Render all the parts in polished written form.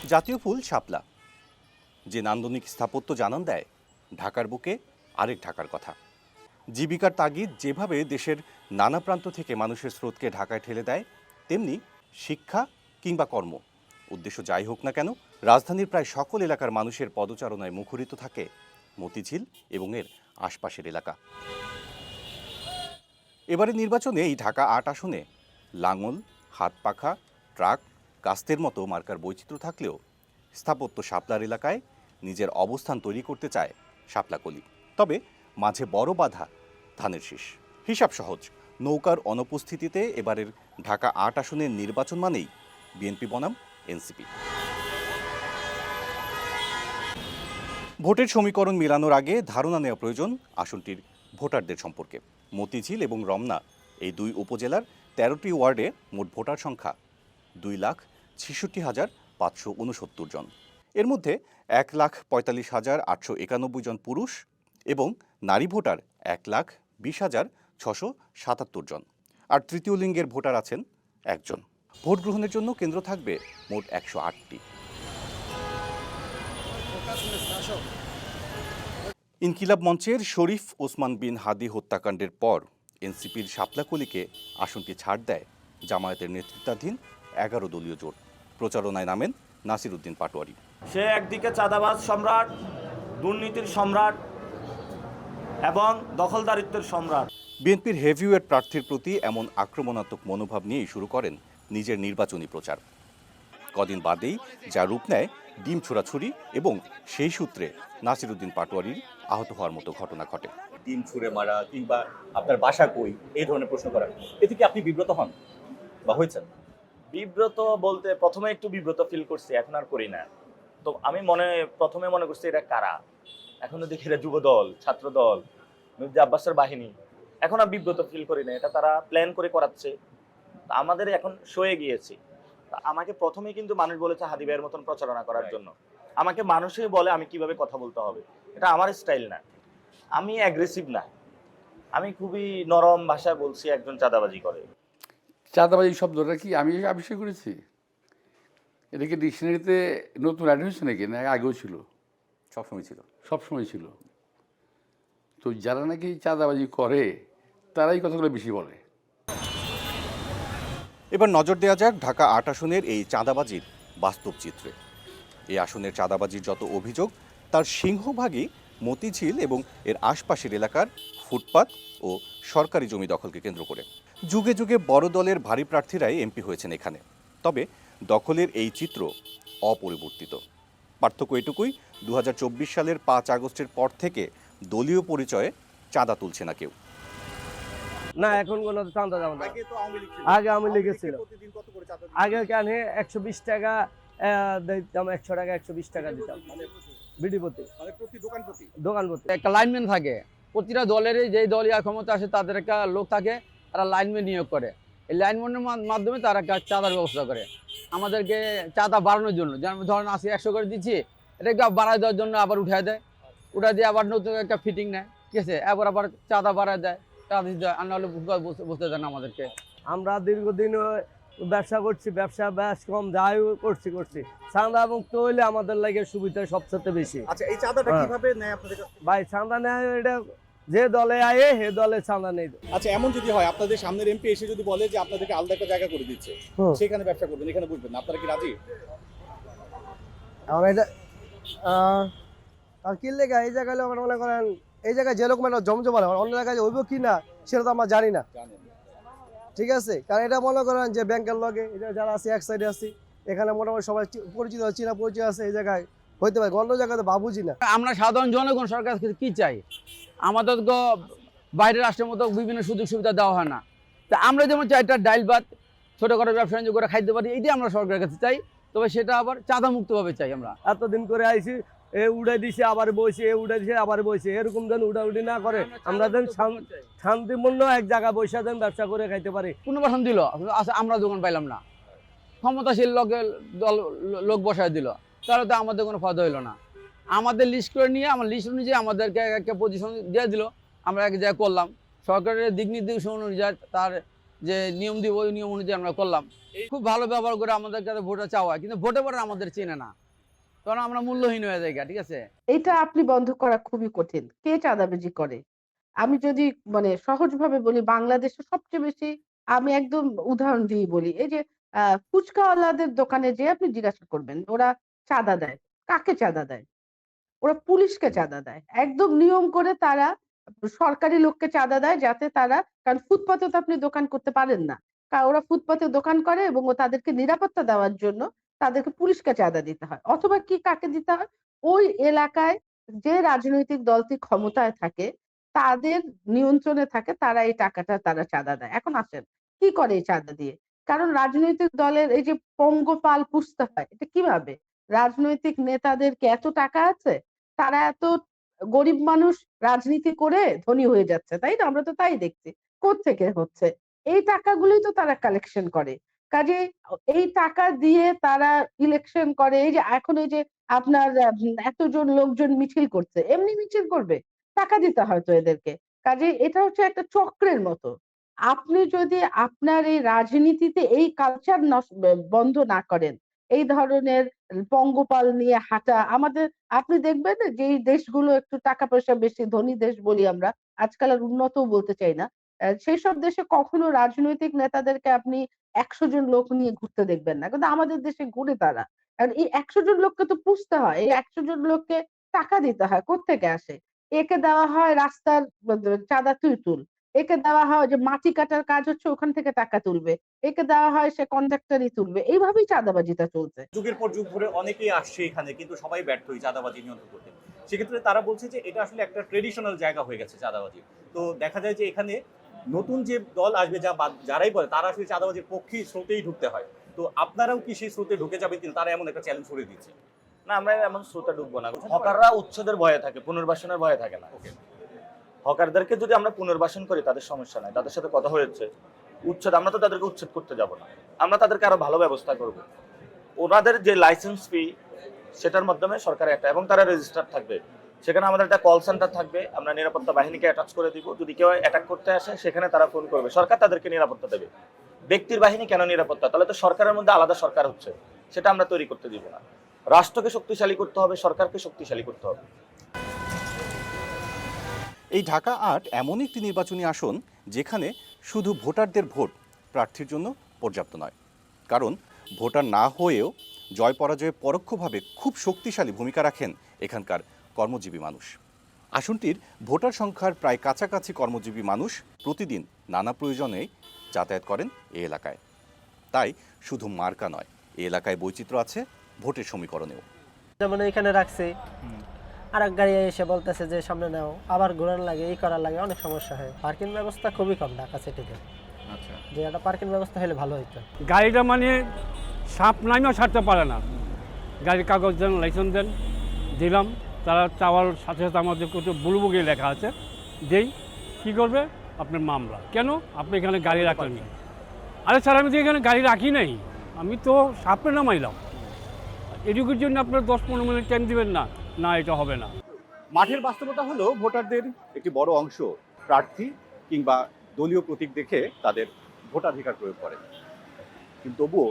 জাতীয় ফুল শাপলা, যে নান্দনিক স্থাপত্য জানান দেয় ঢাকার বুকে আরেক ঢাকার কথা। জীবিকার তাগিদ যেভাবে দেশের নানা প্রান্ত থেকে মানুষের স্রোতকে ঢাকায় ঠেলে দেয়, তেমনি শিক্ষা কিংবা কর্ম, উদ্দেশ্য যাই হোক না কেন, রাজধানীর প্রায় সকল এলাকার মানুষের পদচারণায় মুখরিত থাকে মতিঝিল এবং এর আশপাশের এলাকা। এবারে নির্বাচনে এই ঢাকা ৮ আসনে লাঙল, হাতপাখা, ট্রাক, কাস্তের মতো মার্কার বৈচিত্র্য থাকলেও স্থাপত্য শাপলার এলাকায় নিজের অবস্থান তৈরি করতে চায় শাপলাকলি। তবে মাঝে বড় বাধা ধানের শীষ। হিসাব সহজ, নৌকার অনুপস্থিতিতে এবারের ঢাকা ৮ আসনের নির্বাচন মানেই বিএনপি বনাম এনসিপি। ভোটের সমীকরণ মেলানোর আগে ধারণা নেওয়া প্রয়োজন আসনটির ভোটারদের সম্পর্কে। মতিঝিল এবং রমনা এই দুই উপজেলার ১৩টি ওয়ার্ডে মোট ভোটার সংখ্যা ২,৬৬,৫৬৯ জন। এর মধ্যে ১,৪৫,৮৯১ জন পুরুষ এবং নারী ভোটার ১,২০,৬৭৭ জন। আর তৃতীয় লিঙ্গের ভোটার আছেন একজন। ভোট গ্রহণের জন্য কেন্দ্র থাকবে মোট ১০৮টি। ইনকিলাব মঞ্চের শরীফ ওসমান বিন হাদি হত্যাকাণ্ডের পর এনসিপির শাপলাকলিকে আসনটি ছাড় দেয় জামায়াতের নেতৃত্বাধীন ১১ দলীয় জোট। প্রচারণায় নামেন নাসির উদ্দিন পাটোয়ারি। সে একদিকে চাঁদাবাজ সম্রাট, দুর্নীতির সম্রাট এবং দখলদারিত্বের সম্রাট। বিএনপির হেভিওয়েট প্রার্থীর প্রতি এমন আক্রমণাত্মক মনোভাব নিয়েই শুরু করেন নিজের নির্বাচনী প্রচার। কদিন বাদেই যা রূপ নেয় ডিম ছোড়াছুরি এবং সেই সূত্রে নাসির উদ্দিন পাটোয়ারির আহত হওয়ার মতো ঘটনা ঘটে। ডিম ছুঁড়ে মারা কিংবা আপনার বাসা কই, এই ধরনের প্রশ্ন করা, এতে কি আপনি বিব্রত হন বা হয়েছেন? বিব্রত বলতে প্রথমে একটু বিব্রত ফিল করছি, এখন আর করি না। তো আমি প্রথমে মনে করছি এটা কারা, এখন দেখি এটা যুব দল, ছাত্র দল, মির্জা আব্বাসের বাহিনী। এখন আর বিব্রত ফিল করি না, এটা তারা প্ল্যান করে করাচ্ছে। আমাদের এখন সয়ে গিয়েছি। আমাকে প্রথমেই কিন্তু মানুষ বলেছে হাদি ভাইয়ের মতন প্রচারণা করার জন্য। আমাকে মানুষই বলে আমি কিভাবে কথা বলতে হবে, এটা আমার স্টাইল না। আমি অ্যাগ্রেসিভ না, আমি খুবই নরম ভাষায় বলছি একজন চাঁদাবাজি করে। চাঁদাবাজি শব্দটা কি আমি আবিষ্কার করেছি? এটা কি ডিকশনারিতে নতুন অ্যাড হয়েছে নাকি, না আগেও ছিল? সবসময় ছিল। সবসময় ছিল। তো যারা নাকি চাঁদাবাজি করে তারাই কথাগুলো বেশি বলে। এবার নজর দেওয়া যাক ঢাকা ৮ আসনের এই চাঁদাবাজির বাস্তব চিত্রে। এই আসনের চাঁদাবাজির যত অভিযোগ, তার সিংহভাগই মতিঝিল এবং এর আশপাশের এলাকার ফুটপাত ও সরকারি জমি দখলকে কেন্দ্র করে। যুগে যুগে বড় দলের ভারী প্রার্থীরাই এমপি হয়েছেন এখানে। তবে দখলের এই চিত্র অপরিবর্তিত। পার্থক্য এটুকুই, ২০২৪ সালের ৫ আগস্টের পর থেকে দলীয় পরিচয়ে চাঁদা তুলছে না কেউ। না, এখন কোনো চাঁদা যাবো না। আগে আওয়ামী লীগ ছিল। আগে কেন ১২০ টাকা দিতাম, ১০০ টাকা ১২০ টাকা দিতাম বিডি প্রতি, দোকান প্রতি। একটা লাইনম্যান থাকে প্রতিটা দলেরই, যেই দলীয় ক্ষমতা আসে তাদের একটা লোক থাকে, তারা লাইনম্যান নিয়োগ করে। এই লাইনম্যানের মাধ্যমে তারা চাঁদার ব্যবস্থা করে আমাদেরকে চাঁদা বাড়ানোর জন্য। যেমন ধরেন আসি 100 করে দিচ্ছি, এটাকে বাড়ায় দেওয়ার জন্য আবার উঠায় দেয়, উঠায় দিয়ে আবার নতুন একটা ফিটিং নেয়, ঠিক আছে, আবার চাঁদা বাড়ায় দেয়, চাঁদা দেয়, আর নাহলে বুঝতে দেয় না আমাদেরকে। আমরা দীর্ঘদিন ব্যবসা করছি, ব্যবসা বেশ কম যাই করছি চাঁদা মুক্ত হইলে আমাদের লাগে সুবিধা সবচেয়ে বেশি। আচ্ছা, এই চাঁদাটা কিভাবে নেয় আপনাদের কাছে? ভাই চাঁদা নেয় এটা যে দলে আয়ে হে দলে চাঁদা নেই। আচ্ছা, এমন যদি হয় আপনাদের সামনের এমপি এসে যদি বলে যে আপনাদেরকে আলাদা একটা জায়গা করে দিচ্ছে, সেখানে ব্যবসা করবেন, এখানে বুঝবেন, আপনারা কি রাজি? আমরা এটা আর কি লেগে এই জায়গায় মনে করেন, এই জায়গায় যেরকম একটা জমজমাট হয় অন্য জায়গায় হইব কি না সেটা তো আমরা জানি না, ঠিক আছে। কারণ এটা মনে করেন যে ব্যাংকের লগে এটা যারা আছে এক সাইডে আছি, এখানে মোটামুটি সবাই পরিচিত চীনা পরিচয় আছে, এই জায়গায় হইতে পারে, অন্য জায়গায় তো ভাবুজি না। আমরা সাধারণ জনগণ সরকার কাছে কি চাই? আমাদের তো বাইরের রাষ্ট্রের মতো বিভিন্ন সুযোগ সুবিধা দেওয়া হয় না। তা আমরা যেমন চাই একটা ডাইল ভাত ছোটোখাটো ব্যবসা বাণিজ্য করে খাইতে পারি, এইটাই আমরা সরকারের কাছে চাই। তবে সেটা আবার চাঁদা মুক্তভাবে চাই। আমরা এতদিন করে আইছি, এ উড়াই দিছে আবার বইছে, এ উড়াই দিছে আবার বইছে, এরকম যেন উড়াউড়ি না করে, আমরা যেন শান্তিপূর্ণ এক জায়গা বসে যেন ব্যবসা করে খাইতে পারি। পুনর্বাসন দিল, আমরা দোকান পাইলাম না, ক্ষমতাশীল লোক বসায় দিল, তাহলে তো আমাদের কোনো ফায়দা হইলো না। আমাদের লিস্ট করে নিয়ে, আমার লিস্ট অনুযায়ী আমাদেরকে একটা পজিশন দিয়ে দিল, আমরা এক জায়গায় করলাম, সরকারের দিক নির্দেশ অনুযায়ী তার যে নিয়ম দিব ওই নিয়ম অনুযায়ী আমরা করলাম। খুব ভালো ব্যবহার করে আমাদের কাছে ভোটটা চাওয়া, কিন্তু ভোটে পরে আমাদের চেনে না, কারণ আমরা মূল্যহীন হয়ে যাই, ঠিক আছে। এটা আপনি বন্ধ করা খুবই কঠিন। কে চাঁদাবাজি করে? আমি যদি মানে সহজভাবে বলি, বাংলাদেশে সবচেয়ে বেশি, আমি একদম উদাহরণ দিয়ে বলি, এই যে ফুচকাওয়ালাদের দোকানে যেয়ে আপনি জিজ্ঞাসা করবেন ওরা চাঁদা দেয়। কাকে চাঁদা দেয়? ওরা পুলিশকে চাঁদা দেয়। একদম নিয়ম করে তারা সরকারি লোককে চাঁদা দেয়, যাতে তারা, কারণ ফুটপাতে তো আপনি দোকান করতে পারেন না। ওরা ফুটপাতে দোকান করে এবং তাদেরকে নিরাপত্তা দেওয়ার জন্য তাদেরকে পুলিশকে চাঁদা দিতে হয়। অথবা কি কাকে দিতে হয়? ওই এলাকায় যে রাজনৈতিক দলটি ক্ষমতায় থাকে, তাদের নিয়ন্ত্রণে থাকে, তারা এই টাকাটা তারা চাঁদা দেয়। এখন আসেন, কি করে এই চাঁদা দিয়ে? কারণ রাজনৈতিক দলের এই যে পঙ্গপাল পুষতে হয়, এটা কিভাবে? রাজনৈতিক নেতাদের কি এত টাকা আছে? তারা এত গরিব মানুষ রাজনীতি করে ধনী হয়ে যাচ্ছে, তাই না? আমরা তো তাই দেখছি। কোত্থেকে হচ্ছে? এই টাকাগুলোই তো তারা কালেকশন করে। কাজেই এই টাকা দিয়ে তারা ইলেকশন করে। এই যে এখন এই যে আপনার এতজন লোকজন মিছিল করছে, এমনি মিছিল করবে? টাকা দিতে হয় তো এদেরকে। কাজেই এটা হচ্ছে একটা চক্রের মতো। আপনি যদি আপনার এই রাজনীতিতে এই কালচার বন্ধ না করেন, এই ধরনের পঙ্গপাল নিয়ে হাঁটা, আমাদের, আপনি দেখবেন না যে এই দেশগুলো একটু টাকা পয়সা বেশি ধনী দেশ বলি আমরা, আজকাল আর উন্নতও বলতে চাই না, সেই সব দেশে কখনো রাজনৈতিক নেতাদেরকে আপনি ১০০ জন লোক নিয়ে ঘুরতে দেখবেন না, কিন্তু আমাদের দেশে ঘুরে তারা। কারণ এই ১০০ জন লোককে তো পুষতে হয়, এই ১০০ জন লোককে টাকা দিতে হয়। কোত্থেকে আসে? একে দেওয়া হয় রাস্তার চাঁদা তুই তুল, একে দেওয়া হয় যে মাটি কাটার কাজ হচ্ছে ওখান থেকে টাকা তুলবে, একে দেওয়া হয় সে কন্ট্রাক্টরই তুলবে। এইভাবেই চাঁদাবাজিটা চলছে। যুগের পর যুগ ধরে অনেকেই আসছে এখানে, কিন্তু সবাই ব্যর্থ এই চাঁদাবাজি নিয়ন্ত্রণ করতে। সেক্ষেত্রে তারা বলছে যে এটা আসলে একটা ট্রেডিশনাল জায়গা হয়ে গেছে চাঁদাবাজি। তো দেখা যায় যে এখানে নতুন যে দল আসবে, যারাই বলে তারা আসলে চাঁদাবাজির পক্ষে স্রোতেই ঢুকতে হয়। তো আপনারাও কি সেই স্রোতে ঢুকে যাবেন কিনা, তারা এমন একটা চ্যালেঞ্জ করে দিচ্ছে? না, আমরা এমন স্রোতে ঢুকবো না। হকাররা উচ্ছেদের ভয়ে থাকে, পুনর্বাসনের ভয়ে থাকে না। ওকে। হকারদেরকে যদি আমরা পুনর্বাসন করি তাদের সমস্যা নাই, তাদের সাথে কথা হয়েছে। উচ্ছেদ, আমরা তো তাদেরকে উচ্ছেদ করতে যাব না, আমরা তাদেরকে আরো ভালো ব্যবস্থা করব। ওনাদের যে লাইসেন্স ফি, সেটার মাধ্যমে সরকার একটা, এবং তারা রেজিস্টার থাকবে, সেখানে আমাদের একটা কল সেন্টার থাকবে, আমরা নিরাপত্তা বাহিনীকে অ্যাটাচ করে দিব। যদি কেউ অ্যাটাক করতে আসে সেখানে তারা ফোন করবে, সরকার তাদেরকে নিরাপত্তা দেবে। ব্যক্তির বাহিনী কেন নিরাপত্তা? তাহলে তো সরকারের মধ্যে আলাদা সরকার হচ্ছে, সেটা আমরা তৈরি করতে দিব না। রাষ্ট্রকে শক্তিশালী করতে হবে, সরকারকে শক্তিশালী করতে হবে। এই ঢাকা ৮ এমন একটি নির্বাচনী আসন যেখানে শুধু ভোটারদের ভোট প্রার্থীর জন্য পর্যাপ্ত নয়। কারণ ভোটার না হয়েও জয় পরাজয়ে পরোক্ষভাবে খুব শক্তিশালী ভূমিকা রাখেন এখানকার কর্মজীবী মানুষ। আসনটির ভোটার সংখ্যার প্রায় কাছাকাছি কর্মজীবী মানুষ প্রতিদিন নানা প্রয়োজনে যাতায়াত করেন এই এলাকায়। তাই শুধু মার্কা নয়, এই এলাকায় বৈচিত্র্য আছে ভোটের সমীকরণেও। যেমন এখানে রাখছে, আর এক গাড়ি এসে বলতেছে যে সামনে নাও, আবার ঘোরার লাগে, এই করার লাগে, অনেক সমস্যা হয়। পার্কিং ব্যবস্থা খুবই কম ঢাকা সিটিতে। আচ্ছা, যে একটা পার্কিং ব্যবস্থা হলে ভালো হতো। গাড়িটা মানে সাপ নামেও ছাড়তে পারে না। গাড়ির কাগজ দেন, লাইসেন্স দেন, দিলাম, তারা চাওয়ার সাথে সাথে আমাদের কত বুলবুকে লেখা আছে, যেই কী করবে আপনার মামলা। কেন আপনি এখানে গাড়ি রাখলেন? আরে স্যার, আমি তো এখানে গাড়ি রাখি নাই, আমি তো সাপে নামাইলাম। এটুকুর জন্য আপনার 10-15 মিনিট টাইম দিবেন না? না, এটা হবে না। মাঠের বাস্তবতা হলো ভোটারদের একটি বড় অংশ প্রার্থী কিংবা দলীয় প্রতীক দেখে তাদের ভোটাধিকার প্রয়োগ করে, কিন্তু তবুও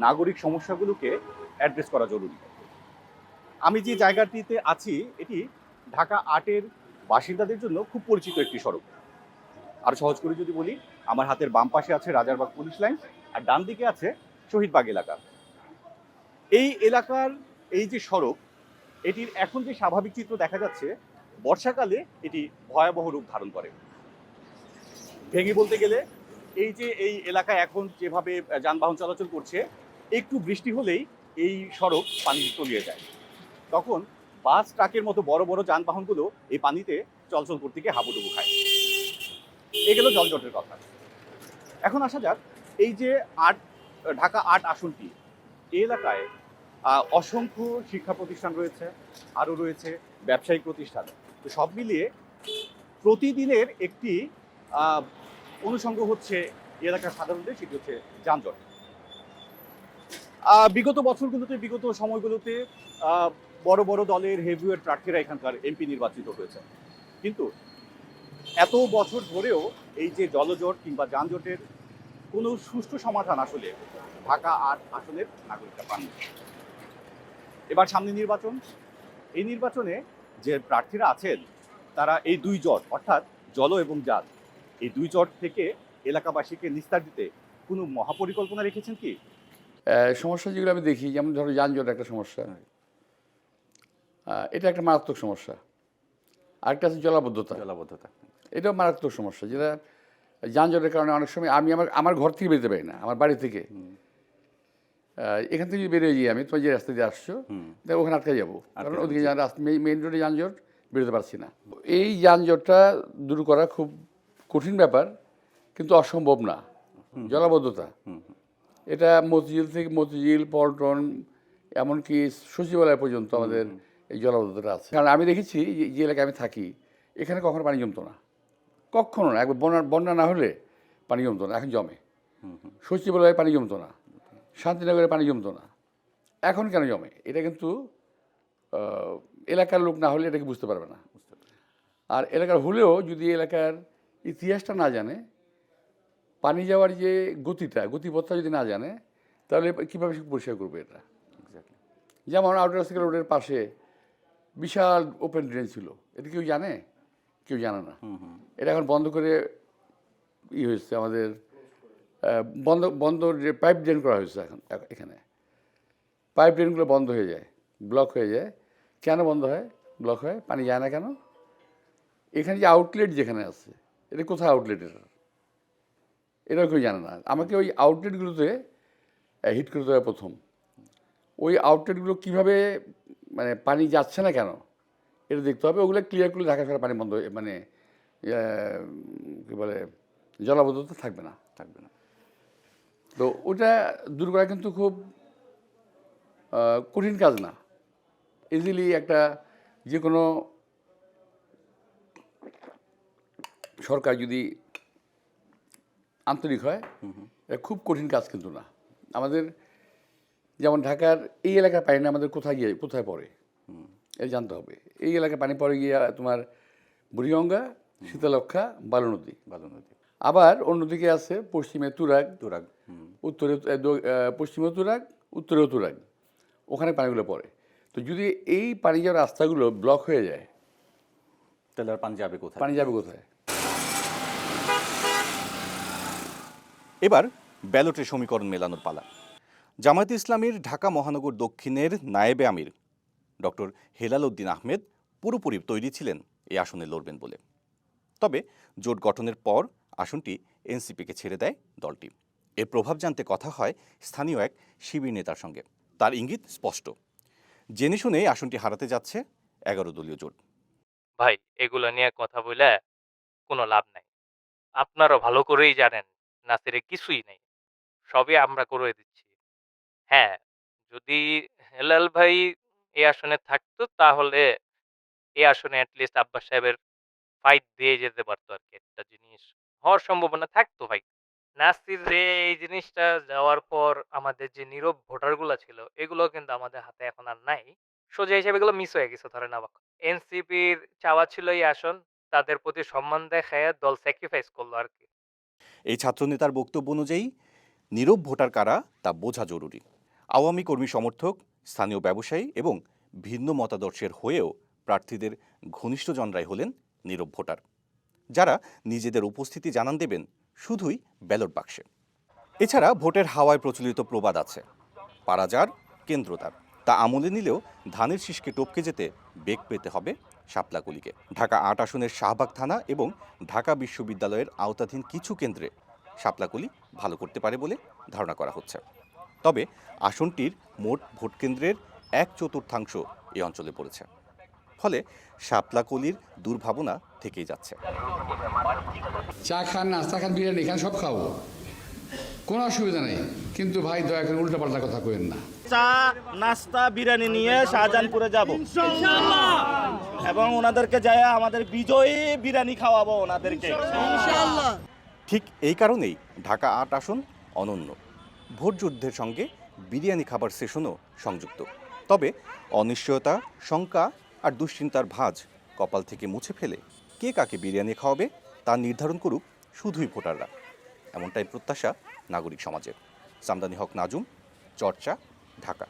নাগরিক সমস্যাগুলোকে অ্যাড্রেস করা জরুরি। আমি যে জায়গাটিতে আছি এটি ঢাকা ৮-এর বাসিন্দাদের জন্য খুব পরিচিত একটি সড়ক। আর সহজ করে যদি বলি, আমার হাতের বাম পাশে আছে রাজারবাগ পুলিশ লাইন, আর ডান দিকে আছে শহীদবাগ এলাকা। এই এলাকার এই যে সড়ক, এটির এখন যে স্বাভাবিক চিত্র দেখা যাচ্ছে, বর্ষাকালে এটি ভয়াবহ রূপ ধারণ করে। ভেঙে বলতে গেলে এই এলাকায় এখন যেভাবে যানবাহন চলাচল করছে, একটু বৃষ্টি হলেই এই সড়ক পানিতে তলিয়ে যায়। তখন বাস, ট্রাকের মতো বড় বড় যানবাহনগুলো এই পানিতে চলাচল করতে গিয়ে হাবুডুবু খায়। এ গেল জলজটের কথা। এখন আসা যাক এই যে ঢাকা ৮ আসনটি, এই এলাকায় অসংখ্য শিক্ষা প্রতিষ্ঠান রয়েছে, আরও রয়েছে ব্যবসায়িক প্রতিষ্ঠান। তো সব মিলিয়ে প্রতিদিনের একটি অনুষঙ্গ হচ্ছে এলাকার সাধারণদের, সেটি হচ্ছে যানজট। বিগত বছরগুলোতে, বিগত সময়গুলোতে বড় বড় দলের হেভিওয়েট প্রার্থীরা এখানকার এমপি নির্বাচিত হয়েছে, কিন্তু এত বছর ধরেও এই যে জলজট কিংবা যানজটের কোনো সুষ্ঠু সমাধান আসলে ঢাকা ৮ আসনের নাগরিকরা পান। এবার সামনে নির্বাচন, এই নির্বাচনে যে প্রার্থীরা আছেন তারা এই দুই জট অর্থাৎ জল এবং জাল, এই দুই জট থেকে এলাকাবাসীকে নিস্তার দিতে কোনো মহাপরিকল্পনা রেখেছেন কি? সমস্যা যেগুলো আমি দেখি, যেমন ধরো যানজট একটা সমস্যা, এটা একটা মারাত্মক সমস্যা। আরেকটা আছে জলাবদ্ধতা, এটাও মারাত্মক সমস্যা, যেটা যানজটের কারণে অনেক সময় আমি আমার ঘর থেকে বেরোতে পারি না, আমার বাড়ি থেকে। এখান থেকে যদি বেরিয়ে যাই আমি, তোমার যে রাস্তা দিয়ে আসছো ওখানে আটকে যাবো, কারণ ওদিকে মেইন রোডে যানজট, বেরোতে পারছি না। এই যানজটটা দূর করা খুব কঠিন ব্যাপার, কিন্তু অসম্ভব না। জলাবদ্ধতা, এটা মতিঝিল পল্টন এমনকি সচিবালয় পর্যন্ত আমাদের এই জলাবদ্ধতা আছে। কারণ আমি দেখেছি যে এলাকায় আমি থাকি, এখানে কখনো পানি জমতো না, কখনো না। একবার বন্যা না হলে পানি জমতো না, এখন জমে। সচিবালয়ে পানি জমতো না, শান্তিনগরে পানি জমতো না, এখন কেন জমে? এটা কিন্তু এলাকার লোক না হলে এটাকে বুঝতে পারবে না। আর এলাকার হলেও যদি এলাকার ইতিহাসটা না জানে, পানি যাওয়ার যে গতিপথটা যদি না জানে, তাহলে কীভাবে পরিষ্কার করবে এটা? যেমন আউটার রোডের পাশে বিশাল ওপেন ড্রেন ছিল, এটা কেউ জানে? কেউ জানে না। এটা এখন বন্ধ করে হয়েছে, আমাদের বন্ধ পাইপ ড্রেন করা হয়েছে। এখন এখানে পাইপ ড্রেনগুলো বন্ধ হয়ে যায়, ব্লক হয়ে যায়। কেন বন্ধ হয়, ব্লক হয়? পানি যায় না কেন? এখানে যে আউটলেট যেখানে আছে, এটা কোথায় আউটলেট? এটাও কেউ জানে না। আমাকে ওই আউটলেটগুলোতে হিট করতে হবে প্রথম। ওই আউটলেটগুলো কীভাবে, মানে পানি যাচ্ছে না কেন, এটা দেখতে হবে। ওগুলো ক্লিয়ার করলে ঢাকা শহরে পানি বন্ধ, মানে কী বলে, জলাবদ্ধতা থাকবে না। তো ওটা দূর করা কিন্তু খুব কঠিন কাজ না। ইজিলি একটা যে কোনো সরকার যদি আন্তরিক হয়, এটা খুব কঠিন কাজ কিন্তু না। আমাদের যেমন ঢাকার এই এলাকার পানি না আমাদের কোথায় পড়ে এটা জানতে হবে। এই এলাকায় পানি পড়ে গিয়ে তোমার বুড়িগঙ্গা, শীতলক্ষা, বালু নদী। আবার অন্যদিকে আছে পশ্চিমে তুরাগ, উত্তরে পশ্চিমে তুরাগ, উত্তরেও তুরাগ, ওখানে পানিগুলো পড়ে। তো যদি এই পানি যাওয়ার রাস্তাগুলো ব্লক হয়ে যায়, তাহলে আর পানি যাবে কোথায়? এবার ব্যালটের সমীকরণ মেলানোর পালা। জামায়াতে ইসলামীর ঢাকা মহানগর দক্ষিণের নায়েবে আমির ডক্টর হেলাল উদ্দিন আহমেদ পুরোপুরি তৈরি ছিলেন এই আসনে লড়বেন বলে। তবে জোট গঠনের পর আসনটি এনসিপিকে ছেড়ে দেয় দলটি। এর প্রভাব জানতে কথা হয় স্থানীয় এক শিবির নেতার সঙ্গে। তার ইঙ্গিত স্পষ্ট, জেনে শুনে আসনটি হারাতে যাচ্ছে 11 দলীয় জোট। ভাই, এগুলো নিয়ে কথা বলে কোনো লাভ নাই। আপনারা ভালো করেই জানেন নাসিরে কিছুই নেই, সবই আমরা করে দিচ্ছি। হ্যাঁ, যদি হেলাল ভাই এই আসনে থাকতো তাহলে এই আসনে অ্যাটলিস্ট আব্বাস সাহেবের ফাইট দিয়ে যেতে পারতো আর কি, একটা জিনিস হওয়ার সম্ভাবনা থাকতো ভাই। নাসির রে এই জিনিসটা যাওয়ার পর আমাদের যে নীরব ভোটারগুলো ছিল, এগুলো কিন্তু আমাদের হাতে এখন আর নাই। সোজা হিসেবে এগুলো মিস হয়ে গেছে। ধরে না, এনসিপির চাওয়া ছিল এই আসন, তাদের প্রতি সম্মান দেখায় দল স্যাক্রিফাইস করলো আর কি। এই ছাত্রনেতার বক্তব্য অনুযায়ী নীরব ভোটার কারা তা বোঝা জরুরি। আওয়ামী কর্মী সমর্থক, স্থানীয় ব্যবসায়ী এবং ভিন্ন মতাদর্শের হয়েও প্রার্থীদের ঘনিষ্ঠজনরাই হলেন নীরব ভোটার, যারা নিজেদের উপস্থিতি জানান দেবেন শুধুই ব্যালট বাক্সে। এছাড়া ভোটের হাওয়ায় প্রচলিত প্রবাদ আছে, পাড়া যার কেন্দ্র তার। তা আমলে নিলেও ধানের শীষকে টপকে যেতে বেগ পেতে হবে শাপলাকলিকে। ঢাকা ৮ আসনের শাহবাগ থানা এবং ঢাকা বিশ্ববিদ্যালয়ের আওতাধীন কিছু কেন্দ্রে শাপলাকলি ভালো করতে পারে বলে ধারণা করা হচ্ছে। তবে আসনটির মোট ভোট কেন্দ্রের 1/4 এই অঞ্চলে পড়েছে, ফলে শাপলাকলির দুর্ভাবনা থেকেই যাচ্ছে। চা খান, নাস্তা খান, বিরিয়ানি খান, সব খাবো, কোনো অসুবিধা নেই, কিন্তু ভাই দয়া করে উল্টাপাল্টা কথা কইেন না। চা, নাস্তা, বিরিয়ানি নিয়ে শাহজাহানপুরে যাব এবং ওনাদেরকে যায় আমাদের বিজয়ী বিরিয়ানি খাওয়াবো ওনাদেরকে ইনশাআল্লাহ। ঠিক এই কারণেই ঢাকা ৮ আসন অনন্য। ভোট যুদ্ধের সঙ্গে বিরিয়ানি খাবার সেশনও সংযুক্ত। তবে অনিশ্চয়তা, শঙ্কা আর দুশ্চিন্তার ভাঁজ কপাল থেকে মুছে ফেলে কে কাকে বিরিয়ানি খাওয়াবে তা নির্ধারণ করুক শুধুই ভোটাররা। এমনটাই প্রত্যাশা নাগরিক সমাজের। সামদানি হক নাজুম, চর্চা, ঢাকা।